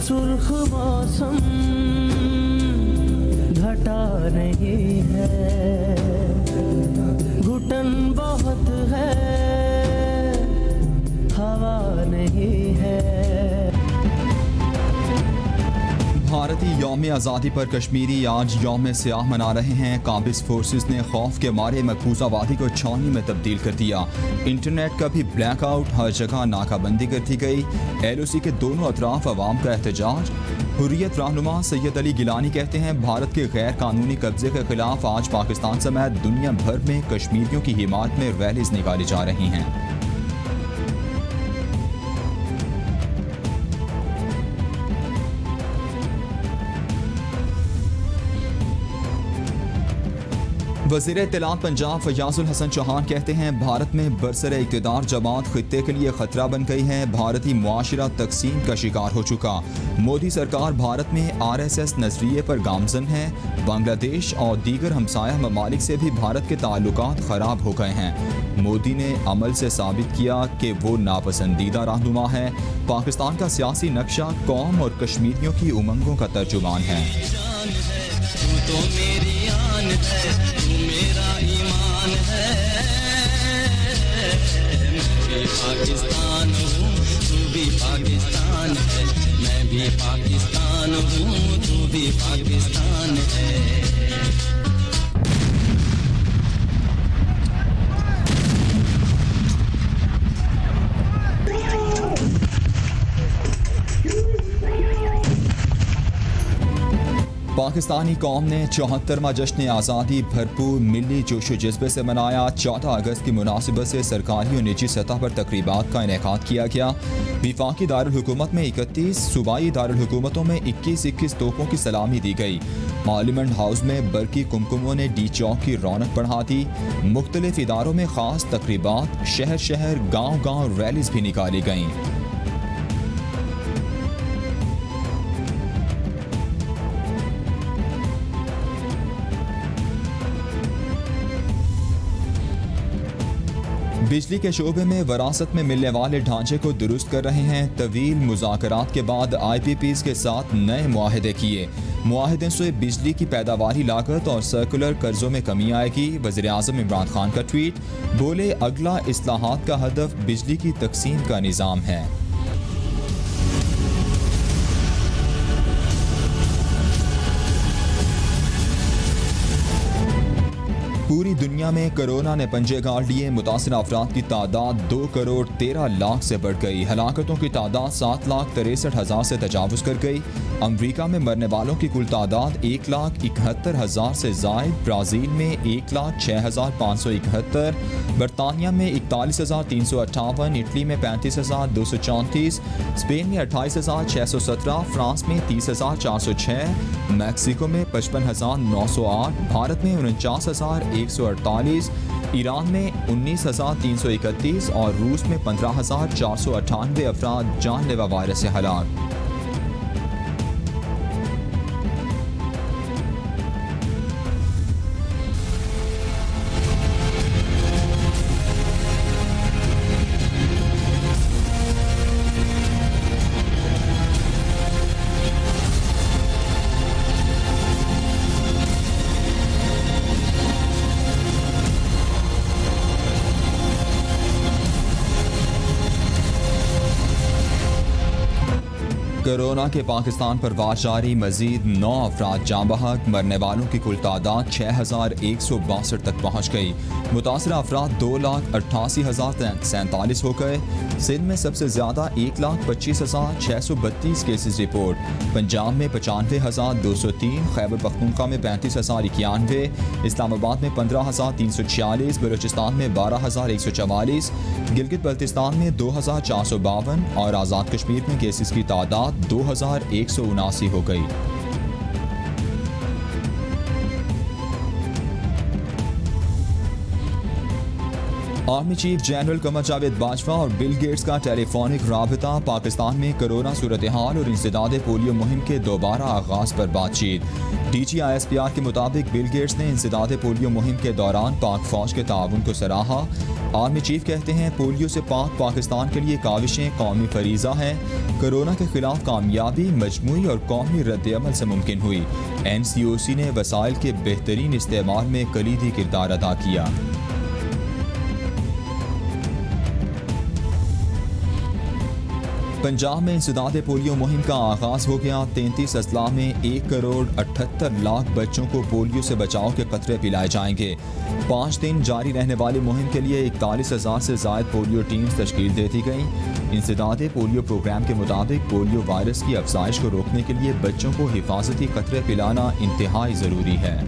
सुर्ख मौसम घटा नहीं है, घुटन बहुत है, हवा नहीं है। भारतीय यौम आज़ादी पर कश्मीरी आज यौम सियाह मना रहे हैं। काबिज फोर्सेस ने खौफ के मारे मकबूजा वादी को छावनी में तब्दील कर दिया। इंटरनेट का भी ब्लैकआउट, हर जगह नाकाबंदी कर दी गई। LOC के दोनों अतराफ अवाम का एहतजाज। हुर्रियत रहनुमा सैयद अली गिलानी कहते हैं भारत के गैर कानूनी कब्जे के खिलाफ आज पाकिस्तान समेत दुनिया भर में कश्मीरियों की हिमायत में रैलीज निकाली जा रही हैं। वज़ीर इत्तलात पंजाब फयाजुल हसन चौहान कहते हैं भारत में बरसरे इक़्तिदार जमात खित्ते के लिए खतरा बन गई है। भारतीय मुआशरा तकसीम का शिकार हो चुका। मोदी सरकार भारत में RSS नजरिए पर गामजन है। बांग्लादेश और दीगर हमसाया ममालिक से भी भारत के ताल्लुकात ख़राब हो गए हैं। मोदी ने अमल से साबित किया कि वो नापसंदीदा रहनुमा है। पाकिस्तान का सियासी नक्शा कौम और कश्मीरियों की उमंगों का तर्जुमान है। तो मेरी आन है, तू मेरा ईमान है। मैं भी पाकिस्तान हूँ, तू भी पाकिस्तान है। मैं भी पाकिस्तान हूँ, तू भी पाकिस्तान है। पाकिस्तानी कौम ने 74वां जश्न आज़ादी भरपूर मिली जोशो जज्बे से मनाया। 14 अगस्त की मुनासिबत से सरकारी और निजी सतह पर तकरीबात का इनेकाद किया गया। विफाकी दारुल हुकूमत में 31, सूबाई दारुल हुकूमतों में 21-21 तोपों की सलामी दी गई। पार्लियामेंट हाउस में बरकी कुमकुमों ने डी चौक की रौनक बढ़ा दी। मुख्तलिफ इदारों में खास तकरीबात, शहर शहर गाँव गाँव रैलीज भी निकाली गईं। बिजली के शोबे में वरासत में मिलने वाले ढांचे को दुरुस्त कर रहे हैं। तवील मुज़ाकरात के बाद IPPs के साथ नए मुआहदे किए। मुआहदे से बिजली की पैदावारी लागत और सर्कुलर कर्जों में कमी आएगी। वज़ीर आज़म इमरान खान का ट्वीट, बोले अगला इस्लाहात का हदफ बिजली की तकसीम का निज़ाम है। पूरी दुनिया में कोरोना ने पंजे गाड़ लिए। मुतासिर अफराद की तादाद 2,13,00,000 से बढ़ गई। हलाकतों की तादाद 7,63,000 से तजावुज़ कर गई। अमरीका में मरने वालों की कुल तादाद 1,71,000 से ज़ायद। ब्राज़ील में 1,06,571, बरतानिया में 41,358, इटली में 35,234, स्पेन में 28,617, फ्रांस में 30,406, मैक्सिको में 55,908, भारत में 49,148, ईरान में 19,331 और रूस में 15,498 अफराद जानलेवा वायरस से हलाक। कोरोना के पाकिस्तान पर वार जारी। मजीद 9 अफराद जाँ बहक। मरने वालों की कुल तादाद 6,162 तक पहुँच गई। मुतासर अफराद 2,88,047 हो गए। सिंध में सबसे ज़्यादा 1,25,632 केसेस रिपोर्ट। पंजाब में 95,203, खैबर पख्तूनख्वा में 35,091, इस्लामाबाद में 15,346, बलूचिस्तान में 12,144, गिलगित बल्तिस्तान में 2,452 और आज़ाद कश्मीर में केसेस की तादाद 2,179 हो गई। Army chief general Qamar Javed Bajwa और बिल गेट्स का टेलीफोनिक राबता, पाकिस्तान में कोरोना सूरत हाल और इंसदाद पोलियो मुहिम के दोबारा आगाज पर बातचीत। DGISPR के मुताबिक बिल गेट्स ने इंसदाद पोलियो मुहिम के दौरान पाक फौज के ताउन को सराहा। आर्मी चीफ कहते हैं पोलियो से पाक पाकिस्तान के लिए काविशें कौमी फरीजा हैं। कोरोना के खिलाफ कामयाबी मजमूई और कौमी रद्द-ए-अमल से मुमकिन हुई। NCOC ने वसाइल के बेहतरीन इस्तेमाल में कलीदी किरदार अदा किया। पंजाब में इंसदाद पोलियो मुहिम का आगाज हो गया। 33 अजला में 1,78,00,000 बच्चों को पोलियो से बचाव के कतरे पिलाए जाएंगे। 5 दिन जारी रहने वाली मुहिम के लिए 41,000 से ज़ायद पोलियो टीम्स तश्कील दे दी गई। इंसदाद पोलियो प्रोग्राम के मुताबिक पोलियो वायरस की अफजाइश को रोकने के लिए बच्चों को हिफाजती कतरे पिलाना इंतहाई ज़रूरी है।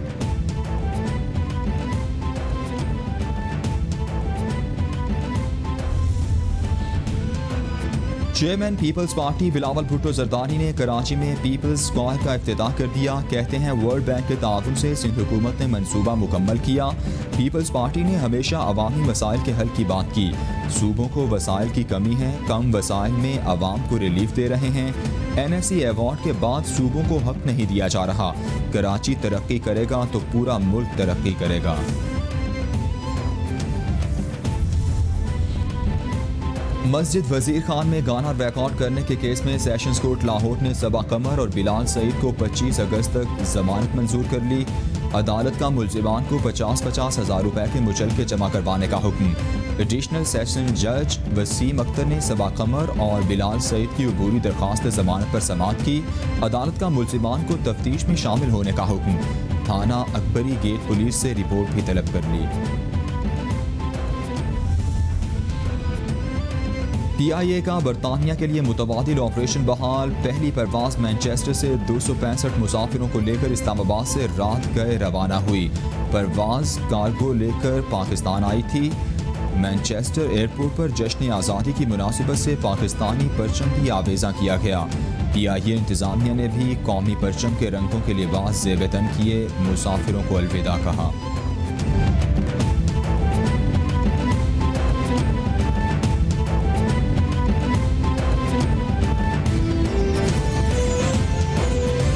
Chairman peoples party Bilawal Bhutto Zardari ने कराची में पीपल्स स्क्वायर का इफ्तिताह कर दिया। कहते हैं वर्ल्ड बैंक के ताउन से सिंध हुकूमत ने मंसूबा मुकम्मल किया। पीपल्स पार्टी ने हमेशा अवामी मसाइल के हल की बात की। सूबों को वसाइल की कमी है, कम वसाइल में अवाम को रिलीफ दे रहे हैं। NFC अवार्ड के बाद सूबों को हक नहीं दिया जा रहा। कराची तरक्की करेगा तो पूरा मुल्क तरक्की करेगा। मस्जिद वजीर खान में गाना रिकॉर्ड करने के केस में सेशंस कोर्ट लाहौर ने सबा कमर और बिलाल सईद को 25 अगस्त तक जमानत मंजूर कर ली। अदालत का मुल्जिमान को 50-50 हज़ार रुपए के मुचलके जमा करवाने का हुक्म। एडिशनल सेशन जज वसीम अख्तर ने सबा कमर और बिलाल सईद की अबूरी दरख्वास्त जमानत पर समाअत की। अदालत का मुल्जिमान को तफ्तीश में शामिल होने का हुक्म। थाना अकबरी गेट पुलिस से रिपोर्ट भी तलब कर ली। PIA का बरतानिया के लिए मुतबादिल ऑपरेशन बहाल। पहली परवाज मैनचेस्टर से 265 मुसाफिरों को लेकर इस्लामाबाद से रात गए रवाना हुई। परवाज कार्गो लेकर पाकिस्तान आई थी। मैनचेस्टर एयरपोर्ट पर जश्न आज़ादी की मुनासिबत से पाकिस्तानी परचम भी आवेज़ा किया गया। PIA इंतज़ामिया ने भी कौमी परचम के रंगों के लिबास ज़ेब-ए-तन किए, मुसाफिरों को अलविदा कहा।